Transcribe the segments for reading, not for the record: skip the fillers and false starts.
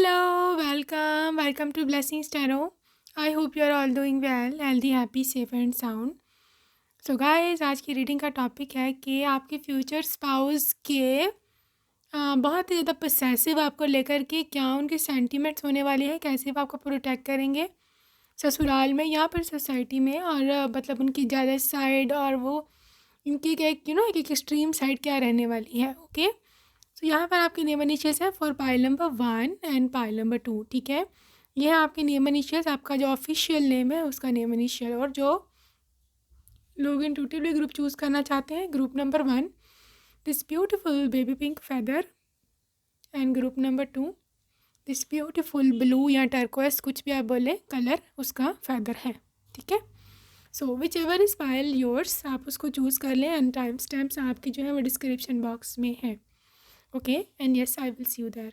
Hello, welcome to Blessings Tarot. I hope you are all doing well, healthy, happy, safe and sound. So guys, आज की reading का topic है कि आपके future spouse के बहुत ही ज़्यादा पोसेसिव आपको लेकर के क्या उनके सेंटिमेंट्स होने वाले हैं, कैसे वो आपको प्रोटेक्ट करेंगे ससुराल में या फिर सोसाइटी में, और मतलब उनकी जेलस साइड और वो इनकी एक एक एक्सट्रीम साइड क्या रहने वाली है। ओके, तो यहाँ पर आपके नेम इनिशियल्स है for pile number 1 and pile number 2। ठीक है, ये है आपके नेम इनिशियल्स, आपका जो ऑफिशियल नेम है उसका नेम इनिशियल। और जो लोग इंट्यूटिवली ग्रुप चूज़ करना चाहते हैं, group number 1 this beautiful baby pink feather, and group number 2 this beautiful blue या टर्कोइस, कुछ भी आप बोले कलर, उसका फेदर है। ठीक है, so whichever is pile yours, आप उसको चूज़ कर लें एंड टाइम स्टैम्प्स आपके जो है वो डिस्क्रिप्शन बॉक्स में है। Okay, and yes I will see you there.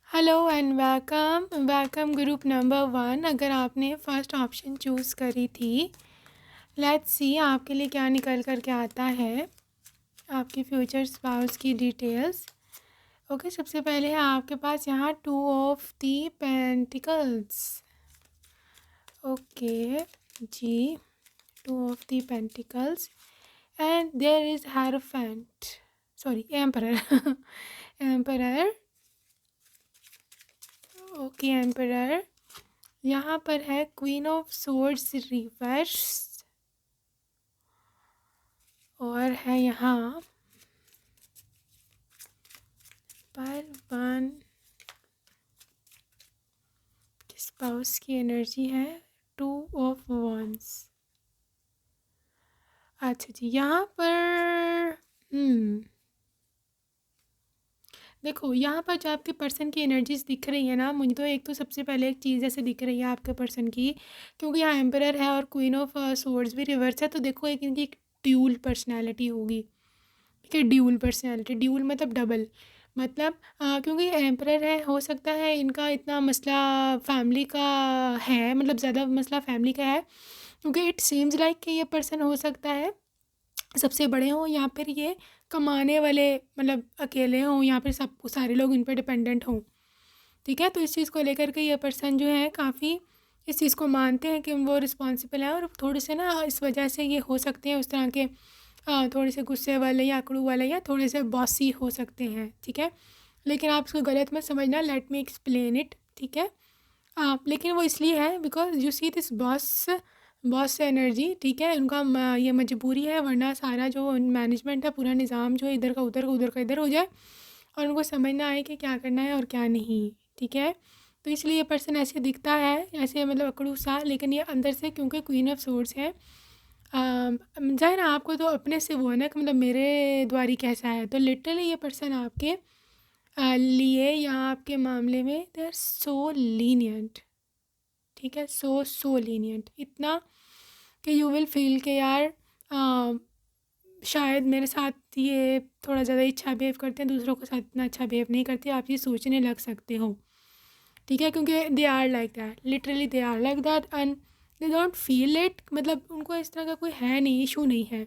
Hello and welcome group number 1। अगर आपने फर्स्ट ऑप्शन चूज़ करी थी, लेट्स सी आपके लिए क्या निकल कर के आता है, आपकी फ्यूचर स्पाउस की डिटेल्स। ओके, सबसे पहले है आपके पास यहाँ 2 ऑफ दी पेंटिकल्स। ओके जी, 2 of the pentacles and there is hierophant, sorry emperor emperor. Okay, emperor. यहाँ पर है क्वीन ऑफ सोर्ड्स रिवर्स, और है यहाँ पाइल 1 स्पाउस की एनर्जी है 2 ऑफ वॉन्स। अच्छा जी, यहाँ पर देखो, यहाँ पर जो आपके पर्सन की एनर्जीज दिख रही है ना, मुझे तो एक तो सबसे पहले एक चीज़ ऐसे दिख रही है आपके पर्सन की, क्योंकि यहाँ एम्परर है और क्वीन ऑफ सोर्ड्स भी रिवर्स है, तो देखो एक इनकी एक ड्यूल पर्सनैलिटी होगी। ठीक है, ड्यूल पर्सनैलिटी, ड्यूल मतलब डबल, मतलब क्योंकि एम्परर है, हो सकता है इनका इतना मसला फैमिली का है, मतलब ज़्यादा मसला फैमिली का है, क्योंकि इट सीम्स लाइक कि ये पर्सन हो सकता है सबसे बड़े हों या फिर ये कमाने वाले, मतलब अकेले हों या फिर सब सारे लोग इन पर डिपेंडेंट हों। ठीक है, तो इस चीज़ को लेकर के ये पर्सन जो है काफ़ी इस चीज़ को मानते हैं कि वो रिस्पॉन्सिबल है, और थोड़े से ना इस वजह से ये हो सकते हैं उस तरह के थोड़े से गुस्से वाले या अकड़ू वाले या थोड़े से बॉसी हो सकते हैं। ठीक है, लेकिन आप इसको गलत मत समझना, लेट मी एक्सप्लेन इट। ठीक है, लेकिन वो इसलिए है because you see this boss energy. ठीक है, उनका ये मजबूरी है, वरना सारा जो मैनेजमेंट है, पूरा निज़ाम जो है इधर का उधर का उधर का इधर हो जाए, और उनको समझना आए कि क्या करना है और क्या नहीं। ठीक है, तो इसलिए ये पर्सन ऐसे दिखता है, ऐसे मतलब अकड़ू सा, लेकिन ये अंदर से क्योंकि क्वीन ऑफ सोर्ड्स है, जाहिर है आपको तो अपने से वो है ना कि मतलब मेरे द्वारी कैसा है, तो लिटरली ये पर्सन आपके लिए या आपके मामले में दे आर सो लीनियंट। ठीक है, सो लीनियंट, इतना कि यू विल फील के यार शायद मेरे साथ ये थोड़ा ज़्यादा अच्छा बिहेव करते हैं, दूसरों के साथ इतना अच्छा बिहेव नहीं करते, आप ये सोचने लग सकते हो। ठीक है, क्योंकि they are like that, literally they are like that and they don't feel it, मतलब उनको इस तरह का कोई है नहीं, इशू नहीं है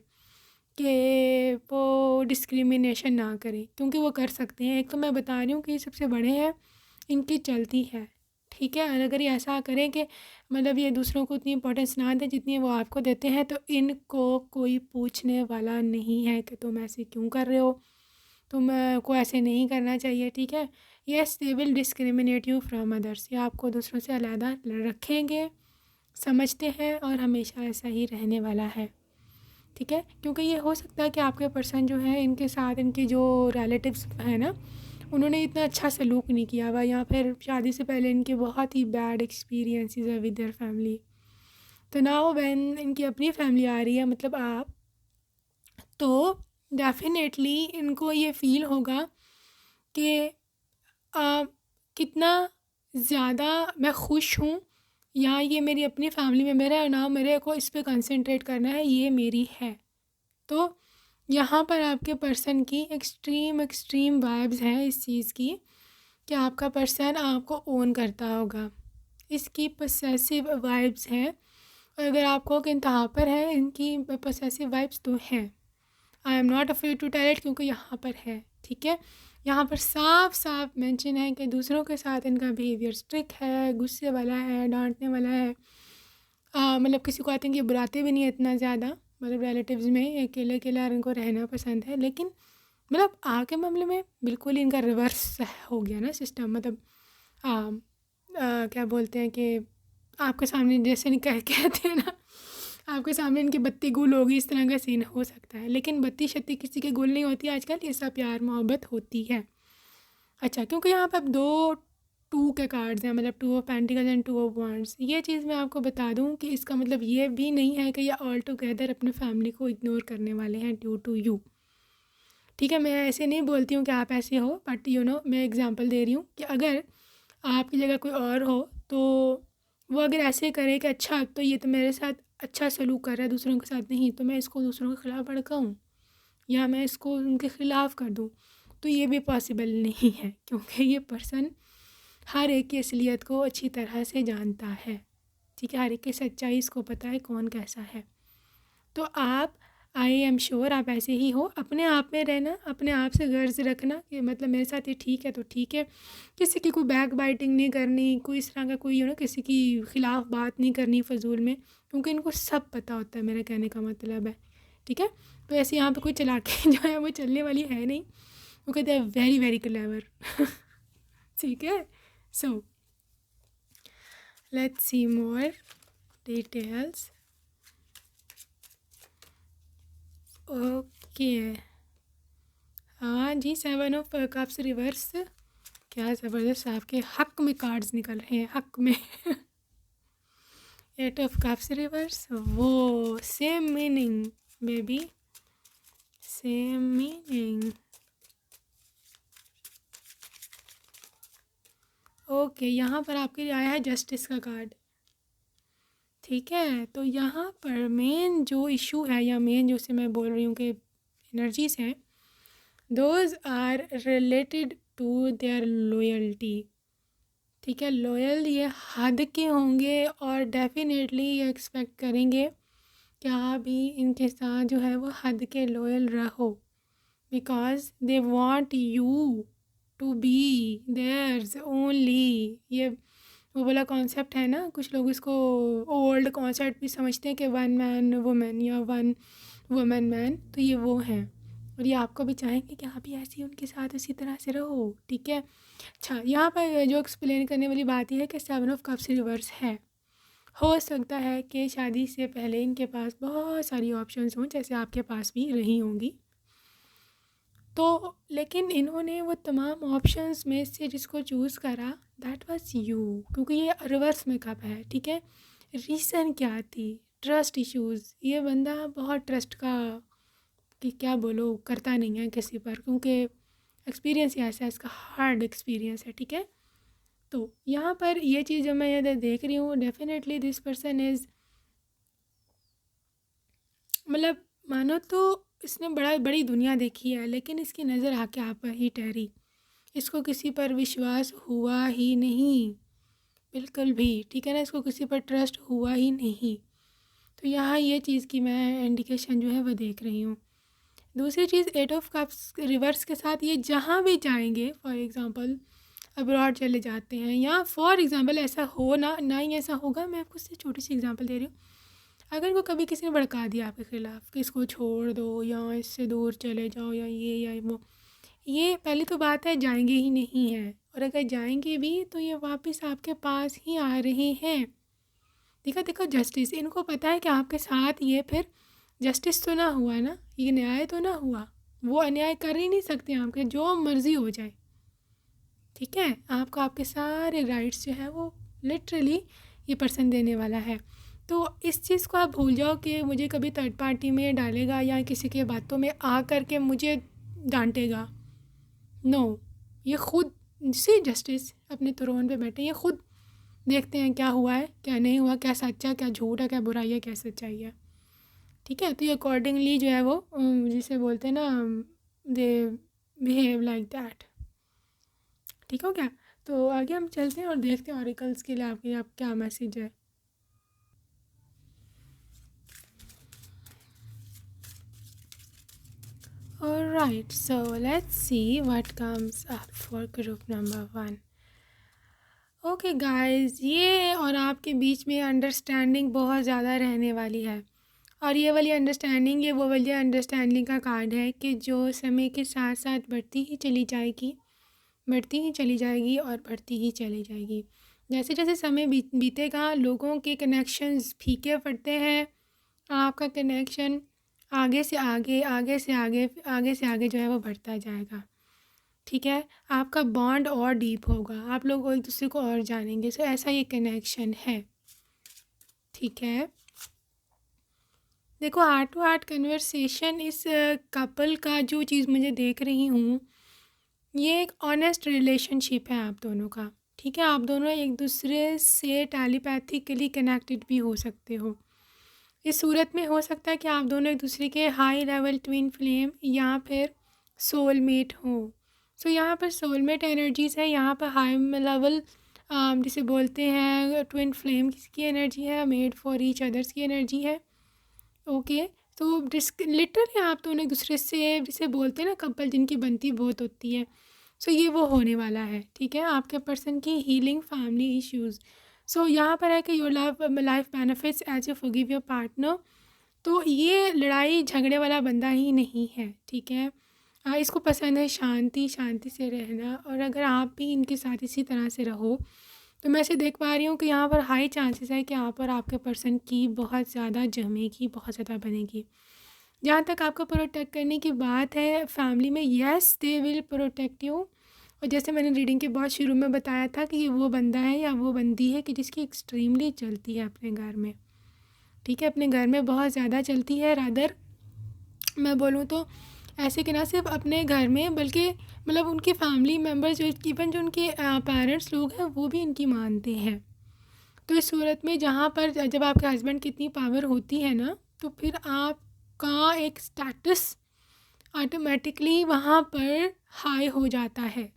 कि वो डिस्क्रिमिनेशन ना करें, क्योंकि वो कर सकते हैं। एक तो मैं बता रही हूँ कि ये सबसे बड़े हैं, इनकी चलती है। ठीक है, और अगर ये ऐसा करें कि मतलब ये दूसरों को उतनी इंपॉर्टेंस ना दें जितनी वो आपको देते हैं, तो इनको कोई पूछने वाला नहीं है कि तुम ऐसे क्यों कर रहे हो, तुम को ऐसे नहीं करना चाहिए। ठीक है, yes they will discriminate you from others, ये आपको दूसरों से अलग रखेंगे, समझते हैं, और हमेशा ऐसा ही रहने वाला है। ठीक है, क्योंकि ये हो सकता है कि आपके पर्सन जो है इनके साथ इनके जो रिलेटिव्स हैं ना, उन्होंने इतना अच्छा सलूक नहीं किया हुआ, या फिर शादी से पहले इनके बहुत ही बैड एक्सपीरियंसेस है विद देयर फैमिली। तो नाउ व्हेन इनकी अपनी फैमिली आ रही है, मतलब आप, तो डेफिनेटली इनको ये फील होगा कि कितना ज़्यादा मैं खुश हूँ यहाँ ये मेरी अपनी फैमिली मेम्बर है और ना मेरे को इस पे कंसंट्रेट करना है, ये मेरी है। तो यहाँ पर आपके पर्सन की एक्सट्रीम एक्सट्रीम वाइब्स हैं इस चीज़ की कि आपका पर्सन आपको ओन करता होगा, इसकी पोसेसिव वाइब्स हैं। और अगर आपको कि इंतहा पर है इनकी पोसेसिव वाइब्स तो हैं। I am not afraid to tell it, क्योंकि यहाँ पर है, ठीक है। यहाँ पर साफ साफ मेंशन है कि दूसरों के साथ इनका बिहेवियर स्ट्रिक्ट है, गुस्से वाला है, डांटने वाला है। मतलब किसी को आई थिंक ये बुलाते भी नहीं है इतना ज़्यादा, मतलब रिलेटिव्स में अकेले अकेले इनको रहना पसंद है। लेकिन मतलब आगे मामले में बिल्कुल ही इनका रिवर्स हो गया ना सिस्टम। मतलब क्या बोलते हैं कि आपके सामने जैसे नहीं कहते हैं ना, आपके सामने इनकी बत्ती गुल होगी, इस तरह का सीन हो सकता है। लेकिन बत्ती शत्ती किसी के गुल नहीं होती आजकल, ये सब प्यार मोहब्बत होती है। अच्छा, क्योंकि यहाँ पर अब 2 टू के कार्ड्स हैं, मतलब 2 of pentacles and 2 of wands. ये चीज़ मैं आपको बता दूँ कि इसका मतलब ये भी नहीं है कि ये ऑल टुगेदर अपने फैमिली को इग्नोर करने वाले हैं ड्यू टू यू। ठीक है, मैं ऐसे नहीं बोलती हूँ कि आप ऐसे हो, बट मैं एग्जांपल दे रही हूँ कि अगर आपकी जगह कोई और हो तो वो अगर ऐसे करे कि अच्छा तो ये तो मेरे साथ अच्छा सलूक कर रहा है, दूसरों के साथ नहीं, तो मैं इसको दूसरों के ख़िलाफ़ भड़काऊँ या मैं इसको उनके ख़िलाफ़ कर दूँ, तो ये भी पॉसिबल नहीं है, क्योंकि ये पर्सन हर एक की असलियत को अच्छी तरह से जानता है। ठीक है, हर एक की सच्चाई इसको पता है कौन कैसा है। तो आप, आई एम श्योर आप ऐसे ही हो। अपने आप में रहना, अपने आप से गर्ज रखना कि मतलब मेरे साथ ये ठीक है तो ठीक है। किसी की कोई बैक बाइटिंग नहीं करनी, कोई इस तरह का कोई किसी की ख़िलाफ़ बात नहीं करनी फ़जूल में, क्योंकि इनको सब पता होता है, मेरा कहने का मतलब है। ठीक है, तो ऐसे यहाँ पे कोई चालाकी जो है वो चलने वाली है नहीं, क्योंकि they are very very clever. ठीक है, so let's see more details. Okay, हाँ जी, 7 ऑफ कप्स रिवर्स, क्या ज़बरदस्त आपके हक में कार्ड्स निकल रहे हैं, हक में। 8 ऑफ कप्स रिवर्स, वो same meaning baby, same meaning. Okay, यहाँ पर आपके लिए आया है जस्टिस का कार्ड। ठीक है, तो यहाँ पर मेन जो इशू है या मेन जो से मैं बोल रही हूँ कि एनर्जीज हैं, those are related to their loyalty. ठीक है, लॉयल ये हद के होंगे और डेफिनेटली ये एक्सपेक्ट करेंगे कि आप भी इनके साथ जो है वो हद के लॉयल रहो, because they want you to be theirs only. ये वो वाला कॉन्सेप्ट है ना, कुछ लोग इसको ओल्ड कॉन्सेप्ट भी समझते हैं कि वन मैन वुमेन या वन वुमेन मैन, तो ये वो हैं और ये आपको भी चाहेंगे कि आप भी ऐसे ही उनके साथ उसी तरह से रहो। ठीक है, अच्छा, यहाँ पर जो एक्सप्लेन करने वाली बात यह है कि 7 ऑफ कप्स रिवर्स है। हो सकता है कि शादी से पहले इनके पास बहुत सारी ऑप्शंस हों, जैसे आपके पास भी रही होंगी, तो लेकिन इन्होंने वो तमाम ऑप्शंस में से जिसको चूज़ करा दैट वाज यू, क्योंकि ये रिवर्स में कप है। ठीक है, रीज़न क्या थी? Trust issues. ये बंदा बहुत ट्रस्ट का कि क्या बोलो करता नहीं है किसी पर, क्योंकि एक्सपीरियंस ही ऐसा है, इसका हार्ड एक्सपीरियंस है। ठीक है, तो यहाँ पर ये चीज़ जब मैं ये देख रही हूँ, डेफिनेटली दिस पर्सन इज़, मतलब मानो तो इसने बड़ी दुनिया देखी है, लेकिन इसकी नज़र आके आप पर ही ठहरी, इसको किसी पर विश्वास हुआ ही नहीं बिल्कुल भी। ठीक है ना, इसको किसी पर ट्रस्ट हुआ ही नहीं। तो यहाँ ये चीज़ की मैं इंडिकेशन जो है वो देख रही हूँ। दूसरी चीज़, 8 ऑफ कप्स रिवर्स के साथ ये जहाँ भी जाएंगे, फॉर एग्ज़ाम्पल अब्रॉड चले जाते हैं, या फॉर एग्ज़ाम्पल ऐसा हो ना ही ऐसा होगा, मैं आपको इससे छोटी सी एग्ज़ाम्पल दे रही हूँ। अगर इनको कभी किसी ने भड़का दिया आपके ख़िलाफ़ कि इसको छोड़ दो या इससे दूर चले जाओ या ये या वो, ये पहली तो बात है जाएंगे ही नहीं हैं, और अगर जाएंगे भी तो ये वापस आपके पास ही आ रहे हैं। देखो जस्टिस, इनको पता है कि आपके साथ ये फिर जस्टिस तो ना हुआ ना, ये न्याय तो ना हुआ, वो अन्याय कर ही नहीं सकते आपके, जो मर्ज़ी हो जाए। ठीक है, आपको आपके सारे राइट्स जो है वो लिटरली ये पर्सन देने वाला है। तो इस चीज़ को आप भूल जाओ कि मुझे कभी थर्ड पार्टी में डालेगा या किसी के बातों में आ कर के मुझे डांटेगा। नो, ये खुद से जस्टिस अपने थ्रोन पे बैठे, ये खुद देखते हैं क्या हुआ है क्या नहीं हुआ, क्या सच्चा क्या झूठ है, क्या बुराई है क्या सच्चाई है। ठीक है, तो ये अकॉर्डिंगली जो है वो जिसे बोलते हैं ना, दे बिहेव लाइक दैट। ठीक हो क्या? तो आगे हम चलते हैं और देखते हैं ऑरिकल्स के लिए आपके आप क्या मैसेज है। Alright, so let's see what comes up for group number 1. Okay guys, ये और आपके बीच में अंडरस्टैंडिंग बहुत ज़्यादा रहने वाली है, और ये वाली अंडरस्टैंडिंग, ये वो वाली अंडरस्टैंडिंग का कार्ड है कि जो समय के साथ साथ बढ़ती ही चली जाएगी, बढ़ती ही चली जाएगी और बढ़ती ही चली जाएगी। जैसे जैसे समय बीतेगा लोगों के कनेक्शंस फीके पड़ते हैं, आपका कनेक्शन आगे से आगे आगे से आगे आगे से आगे जो है वो बढ़ता जाएगा। ठीक है, आपका बॉन्ड और डीप होगा, आप लोग एक दूसरे को और जानेंगे। सो ऐसा ये कनेक्शन है। ठीक है, देखो हार्ट टू हार्ट कन्वर्सेशन इस कपल का जो चीज़ मुझे देख रही हूँ, ये एक ऑनेस्ट रिलेशनशिप है आप दोनों का। ठीक है, आप दोनों एक दूसरे से टेलीपैथिकली कनेक्टेड भी हो सकते हो। इस सूरत में हो सकता है कि आप दोनों एक दूसरे के हाई लेवल ट्विन फ्लेम या फिर सोलमेट हो। सो यहाँ पर सोलमेट एनर्जीज़ है, यहाँ पर हाई लेवल जिसे बोलते हैं ट्विन फ्लेम की एनर्जी है, मेड फॉर ईच अदर्स की एनर्जी है। ओके, तो लिटरली आप दोनों एक दूसरे से जिसे बोलते हैं ना कपल जिनकी बनती बहुत होती है, सो ये वो होने वाला है। ठीक है, आपके पर्सन की हीलिंग फैमिली इश्यूज़। सो यहाँ पर है कि your life benefits as you forgive your partner. तो ये लड़ाई झगड़े वाला बंदा ही नहीं है। ठीक है, इसको पसंद है शांति, शांति से रहना, और अगर आप भी इनके साथ इसी तरह से रहो तो मैं ऐसे देख पा रही हूँ कि यहाँ पर हाई चांसेस है कि यहाँ पर आपके पर्सन की बहुत ज़्यादा जमेगी, बहुत ज़्यादा बनेगी। जहाँ तक आपको प्रोटेक्ट करने की बात है फैमिली में, yes they will protect you. और जैसे मैंने रीडिंग के बहुत शुरू में बताया था कि ये वो बंदा है या वो बंदी है कि जिसकी एक्सट्रीमली चलती है अपने घर में। ठीक है, अपने घर में बहुत ज़्यादा चलती है। रादर मैं बोलूँ तो ऐसे कि ना सिर्फ अपने घर में बल्कि मतलब उनके फैमिली मेम्बर्स जो इवन जो उनके पेरेंट्स लोग हैं वो भी इनकी मानते हैं। तो इस सूरत में जहाँ पर जब आपके हस्बैंड की इतनी पावर होती है ना, तो फिर आपका एक स्टेटस ऑटोमेटिकली वहाँ पर हाई हो जाता है।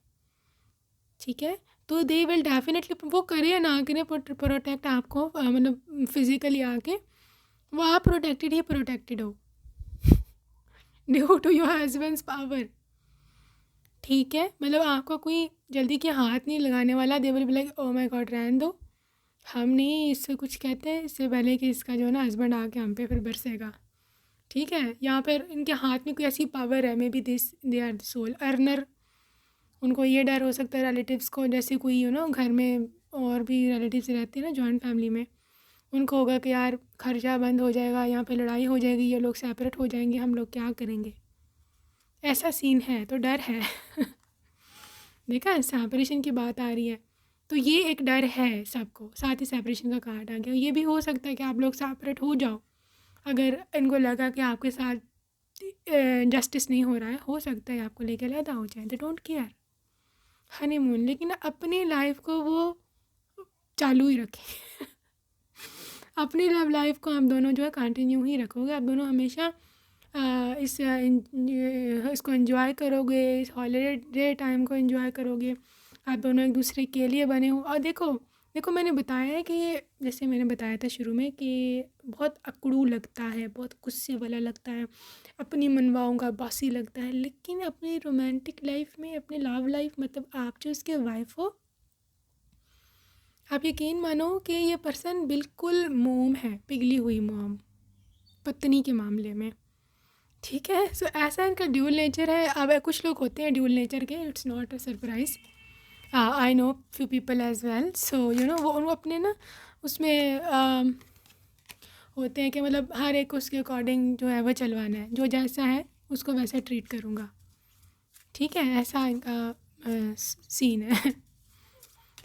ठीक है, तो दे विल डेफिनेटली, वो करे या ना करे प्रोटेक्ट आपको, मतलब फिजिकली आके, वो आप प्रोटेक्टेड ही प्रोटेक्टेड हो due to your husband's power. ठीक है, मतलब आपका कोई जल्दी के हाथ नहीं लगाने वाला। They will be like oh my God रहने दो, हम नहीं इससे कुछ कहते हैं, इससे पहले कि इसका जो है ना हस्बैंड आके हम पे फिर बरसेगा। ठीक है, यहाँ पर इनके हाथ में कोई ऐसी पावर है, maybe this they are the sole earner. उनको ये डर हो सकता है रिलेटिव्स को, जैसे कोई घर में और भी रिलेटिव्स रहते हैं ना जॉइंट फैमिली में, उनको होगा कि यार खर्चा बंद हो जाएगा, यहाँ पे लड़ाई हो जाएगी, ये लोग सेपरेट हो जाएंगे, हम लोग क्या करेंगे। ऐसा सीन है, तो डर है देखा, सेपरेशन की बात आ रही है, तो ये एक डर है सबको, साथ ही सेपरेशन का कार्ड आ गया। ये भी हो सकता है कि आप लोग सेपरेट हो जाओ, अगर इनको लगा कि आपके साथ जस्टिस नहीं हो रहा है, हो सकता है आपको लेकर अलहदा हो जाए। दे डोंट केयर हनीमून, लेकिन अपनी लाइफ को वो चालू ही रखें अपनी लव लाइफ को आप दोनों जो है कंटिन्यू ही रखोगे, आप दोनों हमेशा इसको एंजॉय करोगे, इस हॉलीडे टाइम को एंजॉय करोगे, आप दोनों एक दूसरे के लिए बने हो। और देखो देखो मैंने बताया है कि जैसे मैंने बताया था शुरू में कि बहुत अकड़ू लगता है, बहुत गुस्से वाला लगता है, अपनी मनवाओं का बॉसी लगता है, लेकिन अपनी रोमांटिक लाइफ में, अपनी लव लाइफ, मतलब आप जो इसके वाइफ हो, आप यकीन मानो कि ये पर्सन बिल्कुल मोम है, पिघली हुई मोम पत्नी के मामले में। ठीक है, सो ऐसा इनका ड्यूल नेचर है। अब कुछ लोग होते हैं ड्यूल नेचर के, it's not a surprise, I know few people as well. So वो अपने ना उसमें होते हैं कि मतलब हर एक उसके अकॉर्डिंग जो है वो चलवाना है, जो जैसा है उसको वैसा ट्रीट करूँगा। ठीक है, ऐसा इनका सीन है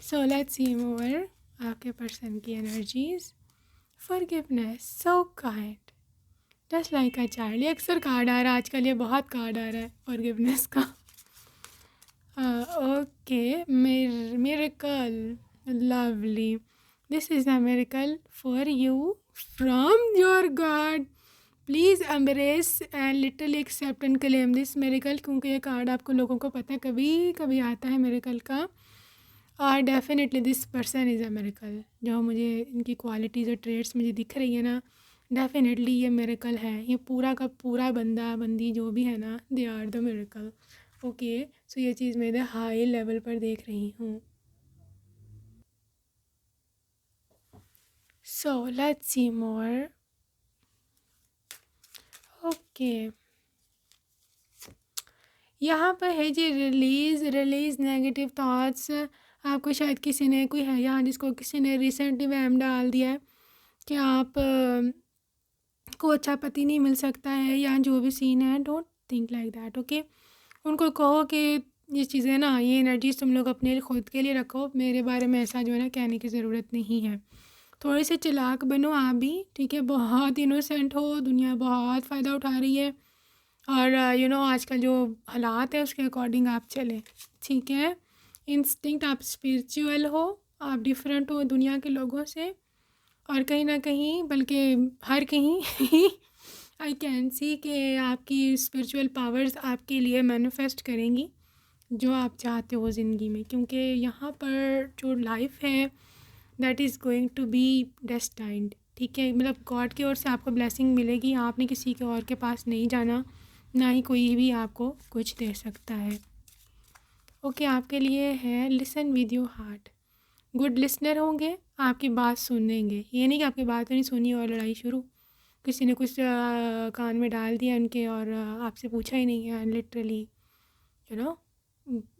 सो लेट्स सी मोर आपके पर्सन की energies. Forgiveness, so kind, just like a child. ये अक्सर कार्ड आ रहा है आजकल, ये बहुत कार्ड आ रहा है फॉरगिवनेस का। Okay, miracle, lovely. This is a miracle for you from your God. Please embrace and literally accept and claim this miracle, क्योंकि ये कार्ड आपको लोगों को पता है कभी कभी आता है मिरेकल का। और definitely this person is a miracle. जो मुझे इनकी क्वालिटीज़ और ट्रेड्स मुझे दिख रही है ना, डेफिनेटली ये मिरेकल है। ये पूरा का पूरा बंदा बंदी जो भी है ना, they are the miracle. Okay, so ये चीज़ मैं इधर हाई लेवल पर देख रही हूँ। सो लेट्स सी मोर। ओके, यहाँ पर है जी रिलीज़ नेगेटिव थॉट्स। आपको शायद किसी ने, कोई है यहाँ जिसको किसी ने रिसेंटली वहम डाल दिया है कि आप को अच्छा पति नहीं मिल सकता है, या जो भी सीन है। Don't think like that, okay. उनको कहो कि ये चीज़ें ना, ये एनर्जीज तुम लोग अपने खुद के लिए रखो, मेरे बारे में ऐसा जो है ना कहने की ज़रूरत नहीं है। थोड़े से चालाक बनो आप भी, ठीक है। बहुत इनोसेंट हो, दुनिया बहुत फ़ायदा उठा रही है, और यू नो आजकल जो हालात है उसके अकॉर्डिंग आप चलें, ठीक है। इंस्टिंक्ट, आप स्पिरिचुअल हो, आप डिफरेंट हो दुनिया के लोगों से, और कहीं ना कहीं बल्कि हर कहीं आई कैन सी कि आपकी स्पिरिचुअल पावर्स आपके लिए मैनिफेस्ट करेंगी जो आप चाहते हो ज़िंदगी में, क्योंकि यहाँ पर जो लाइफ है that is going to be destined, ठीक है। मतलब गॉड की ओर से आपको ब्लेसिंग मिलेगी, आपने किसी के और के पास नहीं जाना, ना ही कोई भी आपको कुछ दे सकता है। ओके, आपके लिए है listen with your heart. Good listener होंगे, आपकी बात सुनेंगे। ये नहीं कि आपकी बात नहीं सुनी और लड़ाई शुरू, किसी ने कुछ कान में डाल दिया उनके और आपसे पूछा ही नहीं है, लिटरली यू नो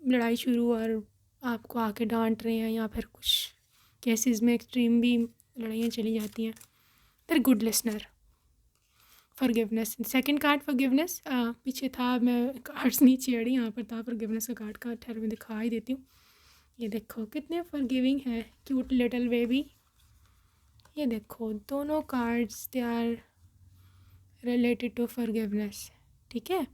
लड़ाई शुरू, और आपको आके डांट रहे हैं, या फिर कुछ केसेस में एक्सट्रीम भी लड़ाइयाँ चली जाती हैं। फिर good listener. Forgiveness, second card forgiveness पीछे था, मैं कार्ड्स नहीं छेड़ी, यहाँ पर था फॉरगिवनेस का कार्ड का। ठहर में दिखा ही देती हूँ। ये देखो कितने फॉरगिविंग है, क्यूट लिटिल बेबी। ये देखो दोनों cards they are related to forgiveness, ठीक है।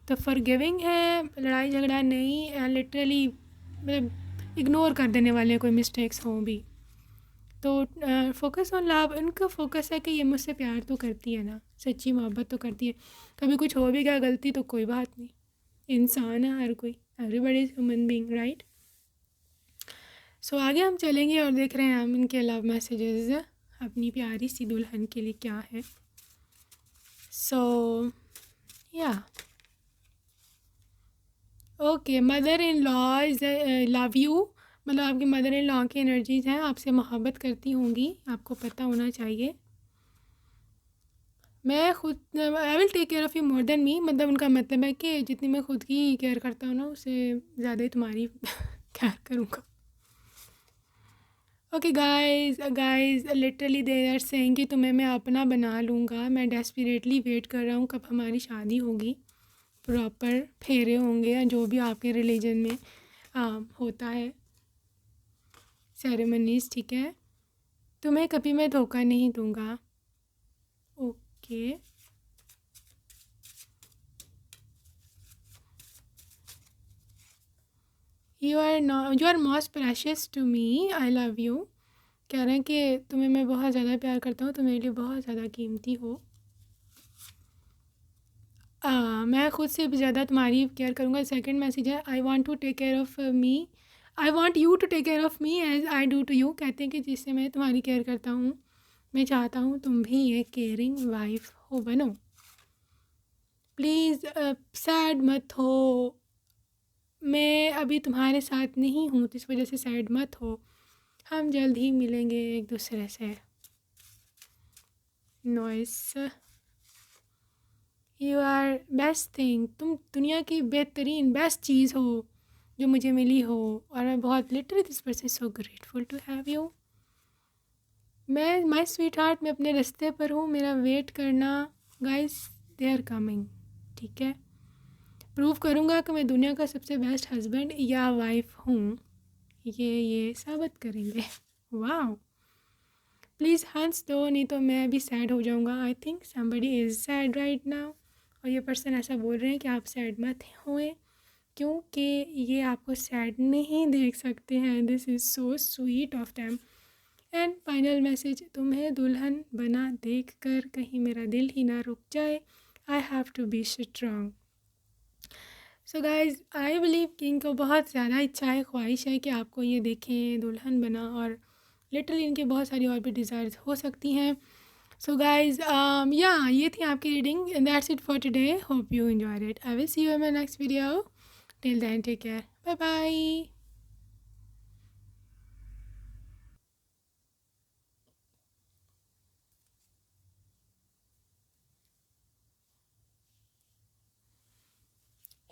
तो फॉरगिविंग है, लड़ाई झगड़ा नहीं, लिटरली मतलब इग्नोर कर देने वाले कोई मिस्टेक्स हों भी। तो फोकस ऑन लव, उनका फोकस है कि ये मुझसे प्यार तो करती है ना, सच्ची मोहब्बत तो करती है। कभी कुछ हो भी गया गलती तो कोई बात नहीं, इंसान है हर कोई, everybody is human being, right. So आगे हम चलेंगे और देख रहे हैं हम इनके लव मैसेजेस अपनी प्यारी सी दुल्हन के लिए क्या है। सो या okay, mother in law is love you, मतलब आपकी मदर इन लॉ की एनर्जीज हैं, आपसे मोहब्बत करती होंगी, आपको पता होना चाहिए। मैं खुद I will take care of you more than me, मतलब उनका मतलब है कि जितनी मैं खुद की केयर करता हूँ ना, उससे ज़्यादा ही तुम्हारी केयर करूँगा। Okay guys literally they are saying कि तुम्हें मैं अपना बना लूँगा। मैं डेस्परेटली वेट कर रहा हूँ कब हमारी शादी होगी, प्रॉपर फेरे होंगे, या जो भी आपके रिलीजन में होता है सेरेमनीज़, ठीक है। तुम्हें कभी मैं धोखा नहीं दूँगा, okay. You are most precious to me, I love you. कह रहे हैं कि तुम्हें मैं बहुत ज़्यादा प्यार करता हूँ, तुम मेरे लिए बहुत ज़्यादा कीमती हो। मैं खुद से भी ज़्यादा तुम्हारी केयर करूँगा। सेकंड मैसेज है, I want to take care of me, I want you to take care of me as I do to you. कहते हैं कि जिससे मैं तुम्हारी केयर करता हूँ, मैं चाहता हूँ तुम भी एक केयरिंग वाइफ हो बनो। प्लीज़ सैड मत हो, मैं अभी तुम्हारे साथ नहीं हूँ तो इस वजह से सैड मत हो, हम जल्द ही मिलेंगे एक दूसरे से। Nice, you are best thing, तुम दुनिया की बेहतरीन बेस्ट चीज़ हो जो मुझे मिली हो, और मैं बहुत literally this person so grateful to have you. मैं माय स्वीट हार्ट, मैं अपने रास्ते पर हूँ, मेरा वेट करना। गाइस दे आर कमिंग, ठीक है। प्रूव करूँगा कि मैं दुनिया का सबसे बेस्ट हस्बैंड या वाइफ हूँ, ये साबित करेंगे। वाह, प्लीज़ हंस दो, नहीं तो मैं भी सैड हो जाऊँगा। I think somebody is sad right now, और ये पर्सन ऐसा बोल रहे हैं कि आप सैड मत होए, क्योंकि ये आपको सैड नहीं देख सकते हैं। This is so sweet of them. And final message, तुम्हें दुल्हन बना देख कर कहीं मेरा दिल ही ना रुक जाए, I have to be strong. So guys I believe कि इनको बहुत ज़्यादा इच्छा है, ख्वाहिश है कि आपको ये देखें दुल्हन बना, और लिटरली इनकी बहुत सारी और भी डिज़ायर्स हो सकती हैं। सो गाइज या ये थी आपकी reading, that's it for today, hope you enjoyed it. I will see you in my next video, till then take care, bye bye.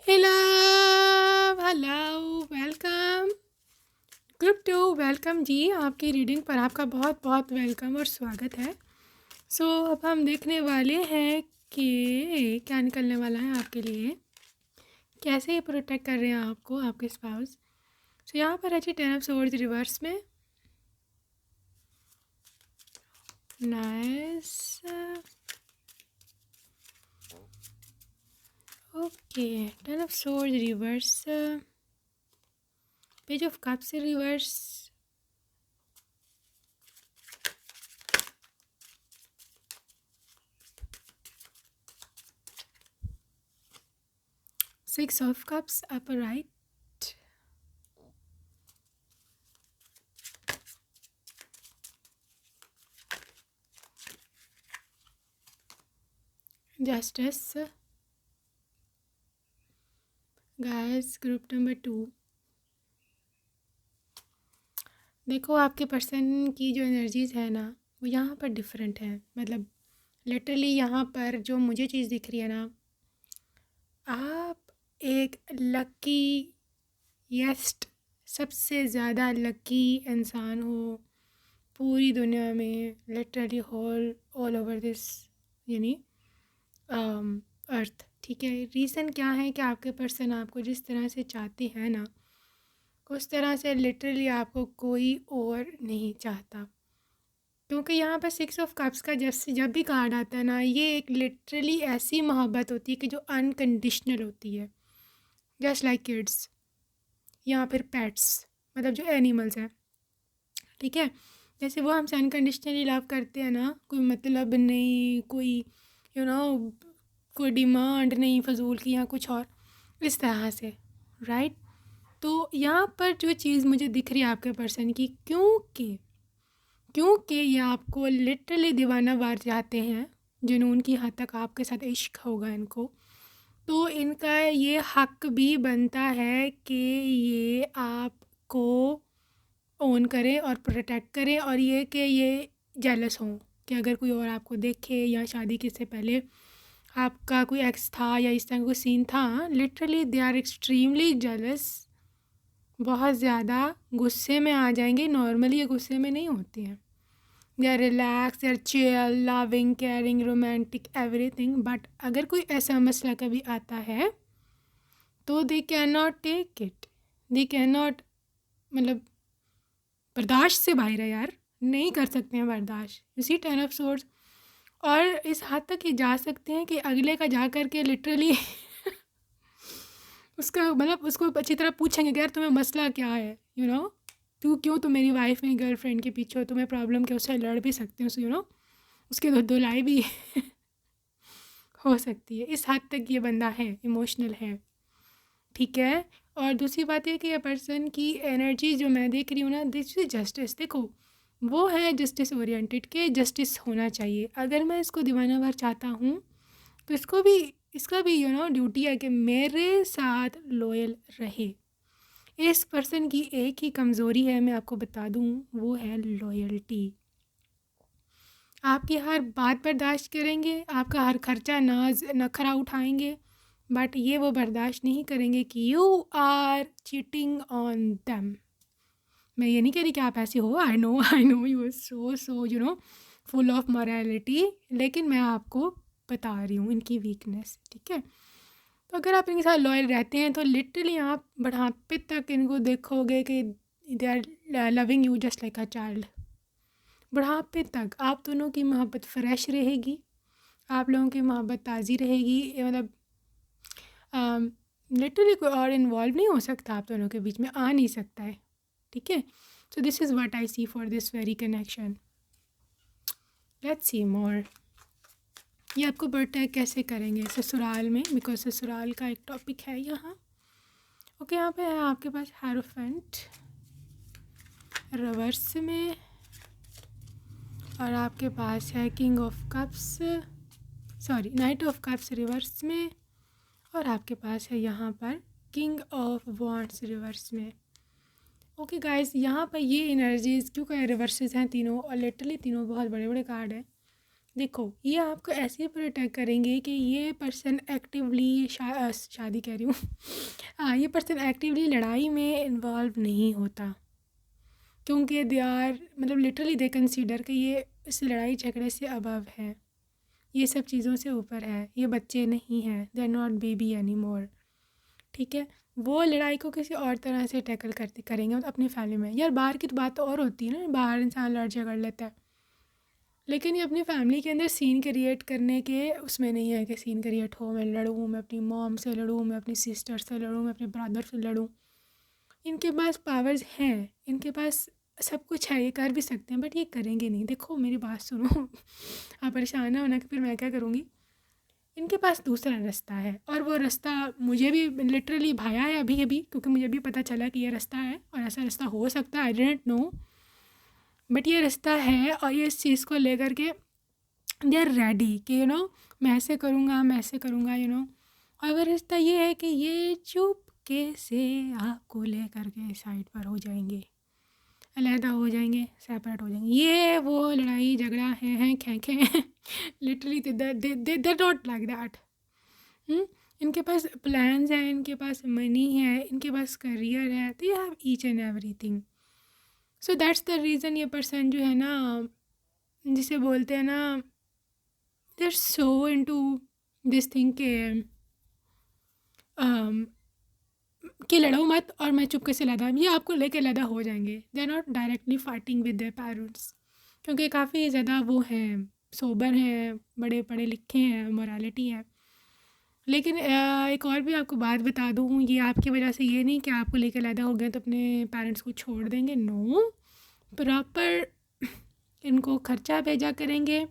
Hello hello, welcome group 2, welcome ji. आपकी reading पर आपका बहुत बहुत welcome और स्वागत है। सो अब हम देखने वाले हैं कि क्या निकलने वाला है आपके लिए, कैसे ये प्रोटेक्ट कर रहे हैं आपको आपके स्पाउस। सो यहाँ पर है जी 10 ऑफ सोर्ड्स रिवर्स में, nice, okay, 10 of swords reverse, page of cups reverse, six of cups upper right, justice. Guys group number 2, देखो आपके पर्सन की जो एनर्जीज़ है ना वो यहाँ पर डिफरेंट है। मतलब लिटरली यहाँ पर जो मुझे चीज़ दिख रही है ना, आप एक लकी येस्ट, सबसे ज़्यादा लकी इंसान हो पूरी दुनिया में, literally whole all over this यानी अर्थ। ठीक है, रीज़न क्या है कि आपके पर्सन आपको जिस तरह से चाहते हैं ना, उस तरह से लिटरली आपको कोई और नहीं चाहता। क्योंकि यहाँ पर सिक्स ऑफ कप्स का जब भी कार्ड आता है ना, ये एक लिटरली ऐसी मोहब्बत होती है कि जो अनकंडीशनल होती है, जस्ट लाइक किड्स या फिर पेट्स, मतलब जो एनिमल्स हैं। ठीक है, जैसे वो हमसे अनकंडीशनली लव करते हैं ना, कोई मतलब नहीं, कोई यू नो कोई डिमांड नहीं फजूल की या कुछ और इस तरह से, राइट। तो यहाँ पर जो चीज़ मुझे दिख रही है आपके पर्सन की, क्योंकि ये आपको लिटरली दीवाना वार जाते हैं, जुनून की हद तक आपके साथ इश्क होगा इनको, तो इनका ये हक भी बनता है कि ये आपको ओन करें और प्रोटेक्ट करें, और ये कि ये जेलस हों कि अगर कोई और आपको देखे, या शादी के से पहले आपका कोई एक्स था या इस तरह का कोई सीन था, literally they are extremely jealous, बहुत ज़्यादा गुस्से में आ जाएंगे। नॉर्मली ये गुस्से में नहीं होते हैं, they are relax, they are chill, loving, caring, romantic, everything. But अगर कोई ऐसा मसला कभी आता है तो they can not take it, they can not, मतलब बर्दाश्त से बाहर है यार, नहीं कर सकते हैं बर्दाश्त, इसी 10 ऑफ सोर्ड्स। और इस हद तक ये जा सकते हैं कि अगले का जा कर के लिटरली उसका मतलब उसको अच्छी तरह पूछेंगे कि यार तुम्हें मसला क्या है, तू क्यों, तुम मेरी वाइफ में गर्लफ्रेंड के पीछे हो, तुम्हें प्रॉब्लम क्या, उससे लड़ भी सकते हो, उसके धुलाई भी हो सकती है। इस हद तक ये बंदा है, इमोशनल है। ठीक है, और दूसरी बात ये कि ये पर्सन की एनर्जी जो मैं देख रही हूँ ना, दिस इज जस्टिस। देखो वो है जस्टिस ओरिएंटेड, के जस्टिस होना चाहिए। अगर मैं इसको दीवाना भर चाहता हूँ तो इसका भी ड्यूटी है कि मेरे साथ लॉयल रहे। इस पर्सन की एक ही कमज़ोरी है, मैं आपको बता दूँ, वो है लॉयल्टी। आपकी हर बात बर्दाश्त करेंगे, आपका हर खर्चा नाज नखरा उठाएंगे, बट ये वो बर्दाश्त नहीं करेंगे कि you are cheating on them. मैं ये नहीं कह रही कि आप ऐसे हो, I know you are so full of morality, लेकिन मैं आपको बता रही हूँ इनकी वीकनेस। ठीक है, तो अगर आप इनके साथ लॉयल रहते हैं तो लिटरली आप बढ़ापे तक इनको देखोगे कि they are loving you just like a child. बुढ़ापे तक आप दोनों की मोहब्बत फ्रेश रहेगी, आप लोगों की मोहब्बत ताज़ी रहेगी। मतलब लिटरली कोई और इन्वॉल्व नहीं हो सकता, आप दोनों के बीच में आ नहीं सकता है। ठीक है, So this is what I see for this very connection. Let's see more. ये आपको प्रोटेक्ट कैसे करेंगे ससुराल में, बिकॉज ससुराल का एक टॉपिक है यहाँ. ओके, यहाँ पे है आपके पास हेरोफेंट रिवर्स में, और आपके पास है king of cups, sorry night of cups reverse में, और आपके पास है यहाँ पर किंग ऑफ वॉन्ड्स रिवर्स में. ओके गाइस, यहाँ पर ये एनर्जीज क्योंकि रिवर्सेस हैं तीनों, और लिटरली तीनों बहुत बड़े बड़े कार्ड हैं. देखो, ये आपको ऐसे प्रोटेक्ट करेंगे कि ये पर्सन एक्टिवली शादी कह रही हूँ हाँ, ये पर्सन एक्टिवली लड़ाई में इन्वॉल्व नहीं होता, क्योंकि दे आर मतलब लिटरली दे कंसीडर कि ये इस लड़ाई झगड़े से अबव है, ये सब चीज़ों से ऊपर है, ये बच्चे नहीं हैं, they are not baby any more. ठीक है, वो लड़ाई को किसी और तरह से टैकल करेंगे मतलब अपनी फैमिली में. यार बाहर की तो बात तो और होती है ना, बाहर इंसान लड़ झगड़ लेता है, लेकिन ये अपनी फैमिली के अंदर सीन क्रिएट करने के उसमें नहीं है कि सीन क्रिएट हो, मैं लड़ूँ, मैं अपनी मॉम से लड़ूँ, मैं अपनी सिस्टर से लड़ूँ, मैं अपने ब्रदर से लड़ूँ. इनके पास पावर्स हैं, इनके पास सब कुछ है, ये कर भी सकते हैं, बट ये करेंगे नहीं. देखो मेरी बात सुनो आप परेशान ना होना कि फिर मैं क्या करूँगी. इनके पास दूसरा रास्ता है, और वो रास्ता मुझे भी लिटरली भाया है अभी अभी, क्योंकि मुझे भी पता चला कि ये रास्ता है और ऐसा रास्ता हो सकता है. आई डिडंट नो, बट ये रास्ता है, और ये इस चीज़ को लेकर के दे आर रेडी कि मैं ऐसे करूँगा, मैं ऐसे करूँगा, और वो रास्ता ये है कि ये चुपके से आपको लेकर के साइड पर हो जाएंगे, अलहदा हो जाएंगे, सेपरेट हो जाएंगे. ये वो लड़ाई झगड़ा है खें literally they not like that. इनके पास प्लान्स हैं, इनके पास मनी है, इनके पास करियर है, they have each and everything. So that's the reason ये पर्सन जो है ना, जिसे बोलते हैं ना, they are so into this thing कि लड़ो मत और मैं चुपके से लड़ा, ये आपको लेके लड़ा हो जाएंगे. They are not directly fighting with their parents, क्योंकि काफ़ी ज़्यादा वो हैं, सोबर हैं, बड़े पढ़े लिखे हैं, मोरालिटी है. लेकिन एक और भी आपको बात बता दूँ, ये आपकी वजह से ये नहीं कि आपको लेके लड़ा हो गया तो अपने पेरेंट्स को छोड़ देंगे. नो, प्रॉपर इनको खर्चा भेजा करेंगे.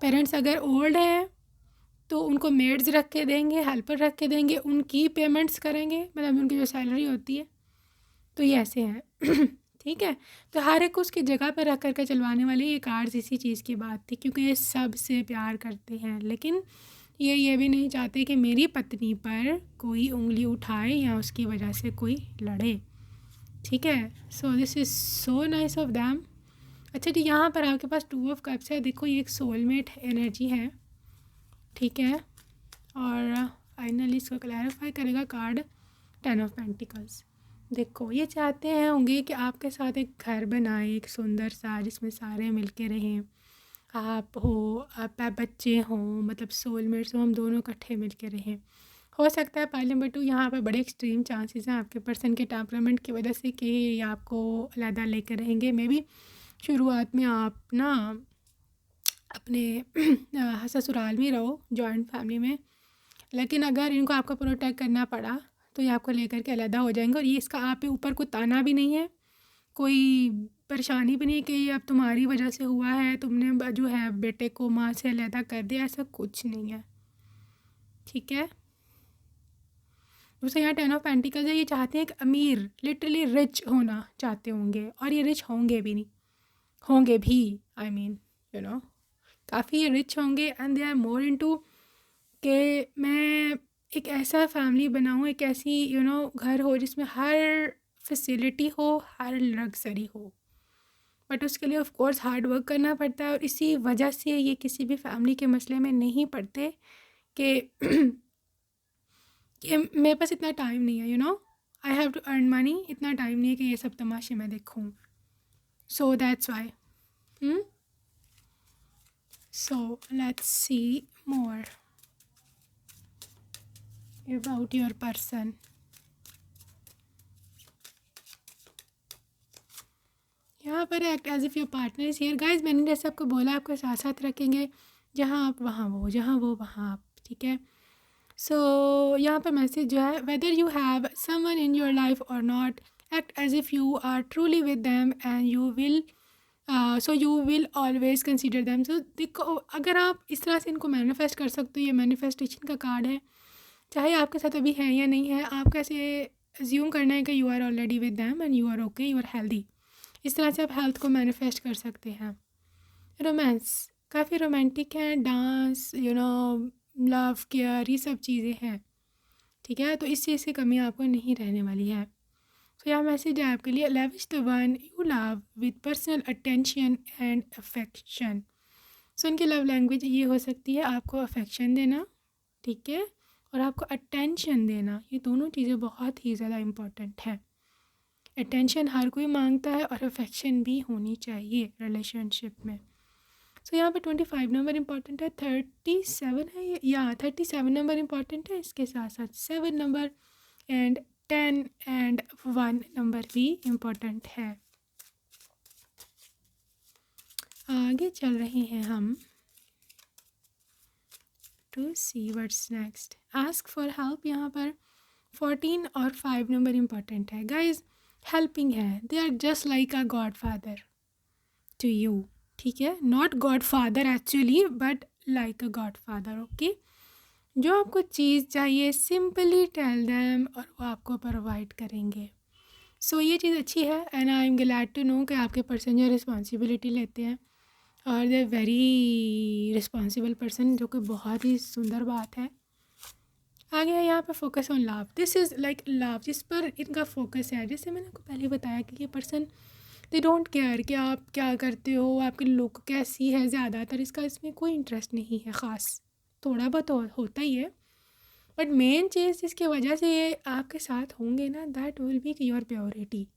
पेरेंट्स अगर ओल्ड हैं तो उनको मेड्स रख के देंगे, हेल्पर रख के देंगे, उनकी पेमेंट्स करेंगे, मतलब उनकी जो सैलरी होती है. तो ये ऐसे हैं ठीक है. तो हर एक को उसकी जगह पर रख करके चलवाने वाले ये कार्ड्स इसी चीज़ की बात थी, क्योंकि ये सब से प्यार करते हैं, लेकिन ये भी नहीं चाहते कि मेरी पत्नी पर कोई उंगली उठाए या उसकी वजह से कोई लड़े. ठीक है, सो this is so nice of them. अच्छा जी, यहाँ पर आपके पास 2 ऑफ कप्स है. देखो, ये एक सोलमेट एनर्जी है, ठीक है. और फाइनली इसको क्लैरिफाई करेगा कार्ड 10 ऑफ पेंटिकल्स. देखो, ये चाहते हैं होंगे कि आपके साथ एक घर बनाए, एक सुंदर सा, जिसमें सारे मिलके रहें. आप हो, आप बच्चे हों, मतलब सोलमेट्स हो, हम दोनों इकट्ठे मिलके रहें. हो सकता है पहले नंबर 2 यहाँ पर बड़े एक्सट्रीम चांसेस हैं आपके पर्सन के टेम्परामेंट की वजह से कि ये आपको अलग लेकर रहेंगे. मे बी शुरुआत में आप ना अपने ससुराल में रहो, जॉइंट फैमिली में, लेकिन अगर इनको आपको प्रोटेक्ट करना पड़ा तो ये आपको लेकर के अलग हो जाएंगे. और ये इसका आप पे ऊपर कोई ताना भी नहीं है, कोई परेशानी भी नहीं कि ये अब तुम्हारी वजह से हुआ है, तुमने जो है बेटे को माँ से अलग कर दिया, ऐसा कुछ नहीं है. ठीक है. दूसरा यहाँ 10 ऑफ पेंटिकल्स है. ये चाहते हैं एक अमीर, लिटरली रिच होना चाहते होंगे, और ये रिच होंगे भी, नहीं होंगे भी, आई मीन काफ़ी रिच होंगे. And they are more into कि मैं एक ऐसा फैमिली बनाऊँ, एक ऐसी घर हो जिसमें हर फैसिलिटी हो, हर लग्जरी हो, बट उसके लिए ऑफ कोर्स हार्ड वर्क करना पड़ता है. और इसी वजह से ये किसी भी फैमिली के मसले में नहीं पड़ते कि कि मेरे पास इतना टाइम नहीं है, I have to earn money. इतना टाइम नहीं है कि ये सब तमाशे मैं देखूँ. So that's why. So let's see more about your person. यहाँ पर act as if your partner is here. Guys, मैंने जैसे आपको बोला, आपको साथ साथ रखेंगे, जहाँ आप वहाँ वो, जहाँ वो वहाँ आप. ठीक है. सो यहाँ पर मैसेज जो है, whether you have someone in your life or not, act as if you are truly with them and you will so you will always consider them. So देखो, अगर आप इस तरह से इनको मैनिफेस्ट कर सकते हो, ये मैनिफेस्टेशन का कार्ड है, चाहे आपके साथ अभी है या नहीं है, आप कैसे अज्यूम करना है कि you are already with them and you are okay, you are healthy. इस तरह से आप हेल्थ को मैनिफेस्ट कर सकते हैं। रोमांस काफ़ी रोमांटिक है, डांस लव केयर, ये सब चीज़ें हैं, ठीक है। तो इस चीज़ की कमी आपको नहीं रहने वाली है। तो यह मैसेज है आपके लिए, lavish the one you love with personal attention and affection. So इनकी लव लैंग्वेज ये हो सकती है आपको अफेक्शन देना, ठीक है, और आपको अटेंशन देना। ये दोनों चीज़ें बहुत ही ज़्यादा इम्पॉर्टेंट हैं। अटेंशन हर कोई मांगता है और अफेक्शन भी होनी चाहिए रिलेशनशिप में। सो यहाँ पे 25 नंबर इम्पॉर्टेंट है, 37 है या 37 नंबर इम्पॉर्टेंट है, इसके साथ साथ 7 नंबर एंड 10 एंड 1 नंबर भी इम्पॉर्टेंट है। आगे चल रहे हैं हम to see what's next. Ask for help, यहाँ पर 14 और 5 नंबर इम्पॉर्टेंट है। गाइज हेल्पिंग है, they are just like a godfather to you, ठीक है, not godfather actually but like a godfather, okay. जो आपको चीज़ चाहिए सिंपली टेल देम और वो आपको प्रोवाइड करेंगे। सो ये चीज़ अच्छी है and I am glad to know कि आपके पर्सन जो रिस्पॉन्सिबिलिटी लेते हैं और दे वेरी रिस्पॉन्सिबल पर्सन, जो कि बहुत ही सुंदर बात है। आगे है यहाँ पे focus on love, this is like love, जिस पर इनका फोकस है। जैसे मैंने आपको पहले बताया कि ये पर्सन दे डोंट केयर कि आप क्या करते हो, आपकी लुक कैसी है, ज़्यादातर इसका इसमें कोई इंटरेस्ट नहीं है ख़ास, थोड़ा बहुत होता ही है, बट मेन चीज़ जिसकी वजह से ये आपके साथ होंगे ना, that will be your purity,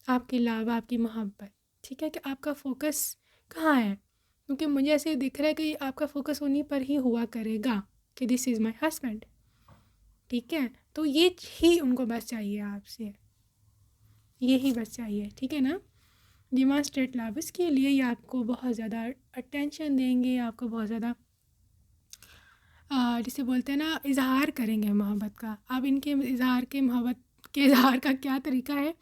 आपकी लव, आपकी मोहब्बत, ठीक है, कि आपका फोकस कहाँ है। क्योंकि मुझे ऐसे दिख रहा है कि आपका फोकस उन्हीं पर ही हुआ करेगा कि दिस इज़ माई हस्बैंड, ठीक है। तो ये ही उनको बस चाहिए आपसे, यही बस चाहिए, ठीक है ना। डिमॉन्स्ट्रेट लव, इसके लिए ये आपको बहुत ज़्यादा अटेंशन देंगे, आपको बहुत ज़्यादा जिसे बोलते हैं ना इजहार करेंगे मोहब्बत का। अब इनके इजहार के मोहब्बत के इजहार का क्या तरीका है,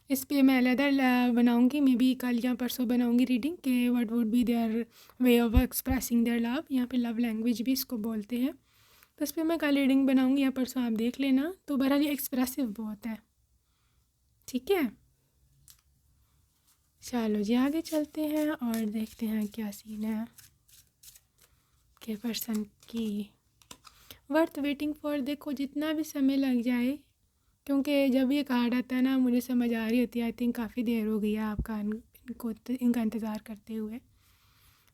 इस पे मैं अलग बनाऊंगी, मे बी कल या परसों बनाऊंगी रीडिंग के what would be their way of expressing their love. यहाँ पे लव लैंग्वेज भी इसको बोलते हैं, तो इस पर मैं कल रीडिंग बनाऊंगी या परसों, आप देख लेना। तो बहरहाल ये एक्सप्रेसिव बहुत है, ठीक है। चलो जी आगे चलते हैं और देखते हैं क्या सीन है के पर्सन की। वर्थ वेटिंग फॉर, देखो जितना भी समय लग जाए, क्योंकि जब ये कार्ड आता है ना, मुझे समझ आ रही होती है, आई थिंक काफ़ी देर हो गई है आपका इनका इंतज़ार करते हुए।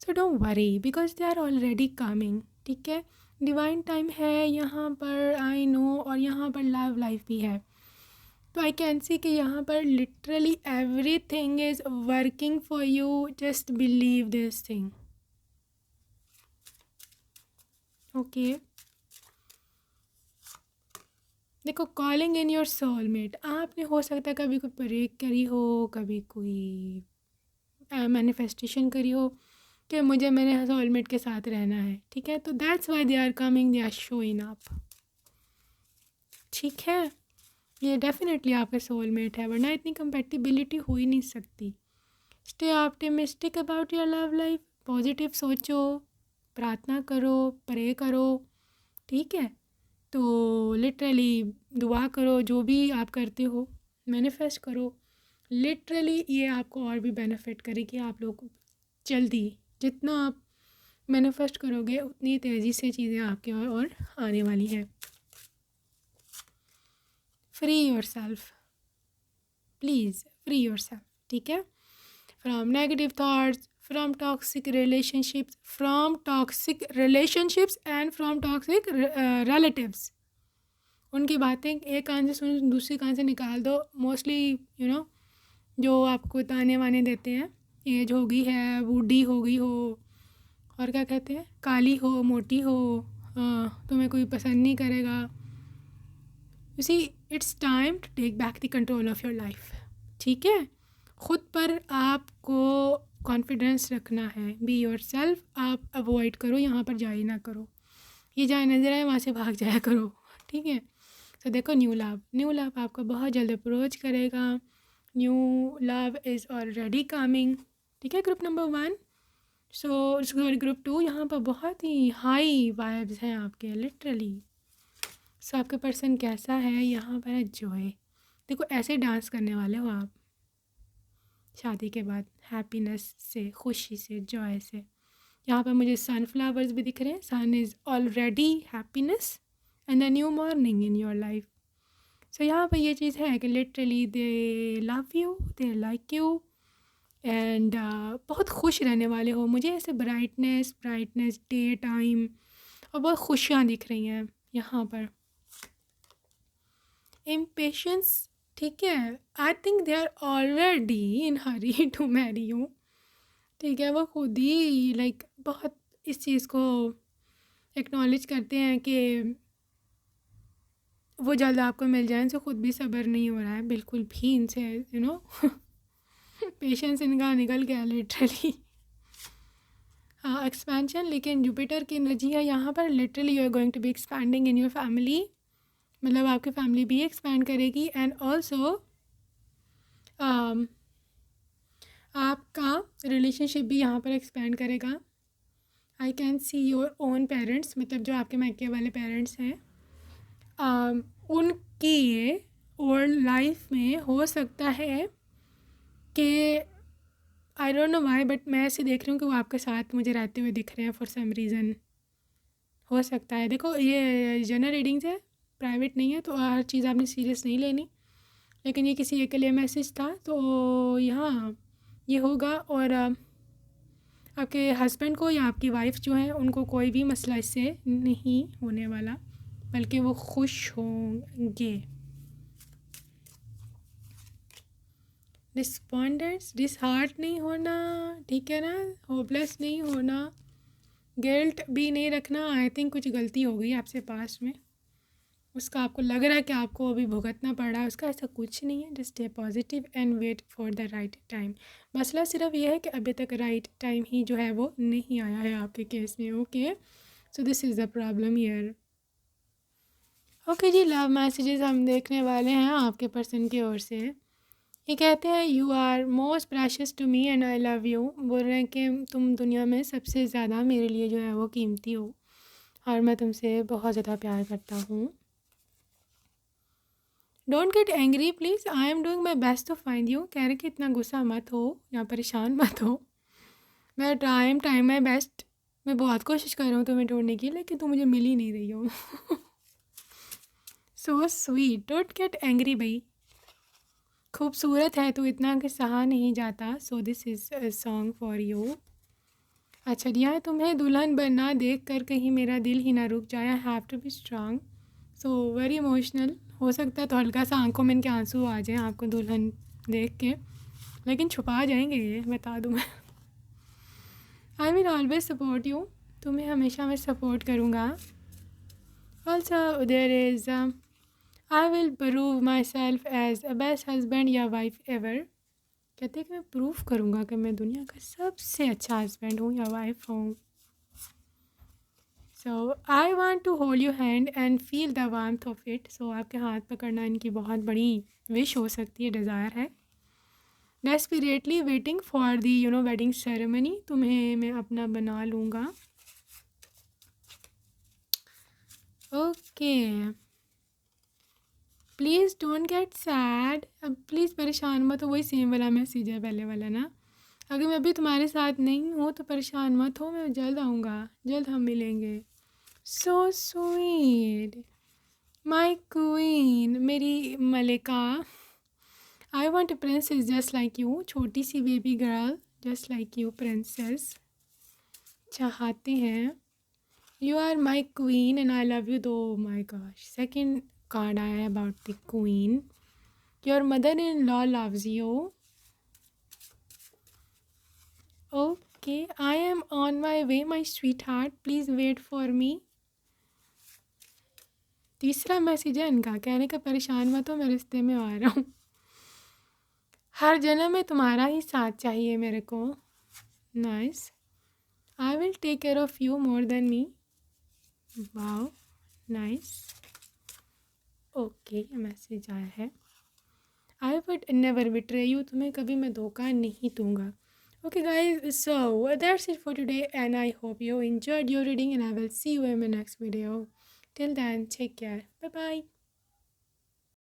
So don't worry because they are already coming, ठीक है। डिवाइन टाइम है यहाँ पर, आई नो, और यहाँ पर लव लाइफ भी है। तो आई कैन सी कि यहाँ पर literally every thing is working for you, just believe this thing, okay. देखो कॉलिंग इन योर सोलमेट, आपने हो सकता है कभी कोई प्रे करी हो, कभी कोई मैनिफेस्टेशन करी हो कि मुझे मेरे सोलमेट के साथ रहना है, ठीक है। तो that's why they are coming, they are showing up, ठीक है। ये डेफिनेटली आपका सोलमेट है, वरना इतनी कंपेटिबिलिटी हो ही नहीं सकती। Stay optimistic about your love life, positive सोचो, प्रार्थना करो, प्रे करो, ठीक है। तो लिटरली दुआ करो, जो भी आप करते हो मैनिफेस्ट करो, लिटरली ये आपको और भी बेनिफिट करेगी। आप लोग जल्दी जितना आप मैनिफेस्ट करोगे उतनी तेज़ी से चीज़ें आपके और आने वाली हैं। Free yourself, please free yourself, ठीक है, from negative thoughts, from toxic relationships, and from toxic relatives. उनकी बातें एक कान से सुन दूसरी कान से निकाल दो। मोस्टली जो आपको ताने वाने देते हैं, एज हो गई है, बूढ़ी हो गई हो, और क्या कहते हैं, काली हो, मोटी हो, तुम्हें कोई पसंद नहीं करेगा। You see it's time to take back the control of your life, ठीक है। ख़ुद पर आपको कॉन्फिडेंस रखना है, बी योर सेल्फ। आप अवॉइड करो, यहाँ पर जाए ना करो, ये जहाँ नज़र आए वहाँ से भाग जाया करो, ठीक है। तो देखो न्यू लव आपको बहुत जल्द अप्रोच करेगा। New love is already coming. ठीक है, ग्रुप नंबर 1। सो ग्रुप 2, यहाँ पर बहुत ही हाई वाइब्स हैं आपके, लिटरली। सो आपका पर्सन कैसा है, यहाँ पर है जॉय। देखो ऐसे डांस करने वाले हो आप शादी के बाद, हैप्पीनेस से, खुशी से, जॉय से। यहाँ पर मुझे सनफ्लावर्स भी दिख रहे हैं। Sun is already happiness and a new morning in your life. So यहाँ पर ये चीज़ है कि literally they love you, they like you and बहुत खुश रहने वाले हो। मुझे ऐसे ब्राइटनेस डे टाइम और बहुत खुशियाँ दिख रही हैं यहाँ पर। इम्पेशंस, ठीक है, I think they are already in hurry to marry you. ठीक है, वो खुद ही लाइक बहुत इस चीज़ को एक्नॉलेज करते हैं कि वो जल्द आपको मिल जाए। इनसे खुद भी सब्र नहीं हो रहा है बिल्कुल भी इनसे, यू नो पेशेंस इनका निकल गया लिटरली। हाँ, एक्सपेंशन, लेकिन जुपिटर की एनर्जी है यहाँ पर। Literally you are going to be expanding in your family, मतलब आपकी फैमिली भी एक्सपैंड करेगी एंड ऑल्सो आपका रिलेशनशिप भी यहाँ पर एक्सपैंड करेगा। I can see your own parents, मतलब जो आपके मायके वाले पेरेंट्स हैं, उनकी ये ओल्ड लाइफ में हो सकता है कि I don't know why, but मैं ऐसे देख रही हूँ कि वो आपके साथ मुझे रहते हुए दिख रहे हैं फॉर सम रीज़न। हो सकता है, देखो ये जनरल रीडिंग्स है, प्राइवेट नहीं है, तो हर चीज़ आपने सीरियस नहीं लेनी, लेकिन ये किसी एक के लिए मैसेज था। तो यहाँ ये होगा और आपके हस्बैंड को या आपकी वाइफ जो है उनको कोई भी मसला इससे नहीं होने वाला, बल्कि वो खुश होंगे। डिस्पॉन्डेंट्स, डिसहार्ट नहीं होना, ठीक है ना, होपलेस नहीं होना, गिल्ट भी नहीं रखना। आई थिंक कुछ गलती हो गई आपसे पास में, उसका आपको लग रहा है कि आपको अभी भुगतना पड़ रहा है, उसका ऐसा कुछ नहीं है। Just stay positive and wait for the right time. मसला सिर्फ ये है कि अभी तक राइट टाइम ही जो है वो नहीं आया है आपके केस में। Okay, so this is the problem here. Okay जी, लव मैसेजेस हम देखने वाले हैं आपके पर्सन की ओर से। ये कहते हैं you are most precious to me and I love you. बोल रहे हैं कि तुम दुनिया में सबसे ज़्यादा मेरे लिए जो है वो कीमती हो और मैं तुमसे बहुत ज़्यादा प्यार करता हूँ। Don't get angry please, I am doing my best to find you. कह रहे कि इतना गुस्सा मत हो या परेशान मत हो, मैं टाइम माई बेस्ट, मैं बहुत कोशिश कर रहा हूँ तुम्हें ढूंढने की, लेकिन तुम मुझे मिल ही नहीं रही हो। So sweet, don't get angry भाई, खूबसूरत है तो इतना कि सहा नहीं जाता। सो this is song for you. अच्छा दिया, तुम्हें दुल्हन बनना देख कर कहीं मेरा दिल ही ना रुक जाए, I have to be strong. So very emotional. हो सकता है तो हल्का सा आंखों में इनके आंसू आ जाएं आपको दुल्हन देख के, लेकिन छुपा जाएंगे ये बता दूँ मैं। I will always support you, तुम्हें हमेशा मैं सपोर्ट करूँगा। Also there is I will prove myself as a best husband या वाइफ एवर। कहते हैं कि मैं प्रूव करूँगा कि मैं दुनिया का सबसे अच्छा हस्बैंड हूँ या वाइफ हूँ। So I want to hold you hand and feel the warmth of it. So आपके हाथ पकड़ना इनकी बहुत बड़ी विश हो सकती है, डिज़ायर है। Desperately waiting for the wedding ceremony, तुम्हें मैं अपना बना लूँगा। Okay, please don't get sad. अब प्लीज़ परेशान मत हो, वही सेम वाला मैसेज है पहले वाला ना। अगर मैं अभी तुम्हारे साथ नहीं हूँ तो परेशान मत हो, मैं जल्द आऊँगा, जल्द हम मिलेंगे। सो स्वीट माई क्वीन, मेरी मलिका। I want a princess just like you, छोटी सी baby girl just like you, princess चाहते हैं। You are my queen and I love you too. My gosh, second card आया है about the queen. Your mother in law loves you. Okay, I am on my way my sweetheart, please wait for me. तीसरा message है इनका, कहने का परेशान मत हो, मैं रिश्ते में आ रहा हूँ, हर जन्म में तुम्हारा ही साथ चाहिए मेरे को। Nice, I will take care of you more than me. Wow nice. Okay, ये मैसेज आया है। I would never betray you, तुम्हें कभी मैं धोखा नहीं दूंगा। Okay guys, so that's it for today and I hope you enjoyed your reading and I will see you in my next video. Till then, take care. Bye bye.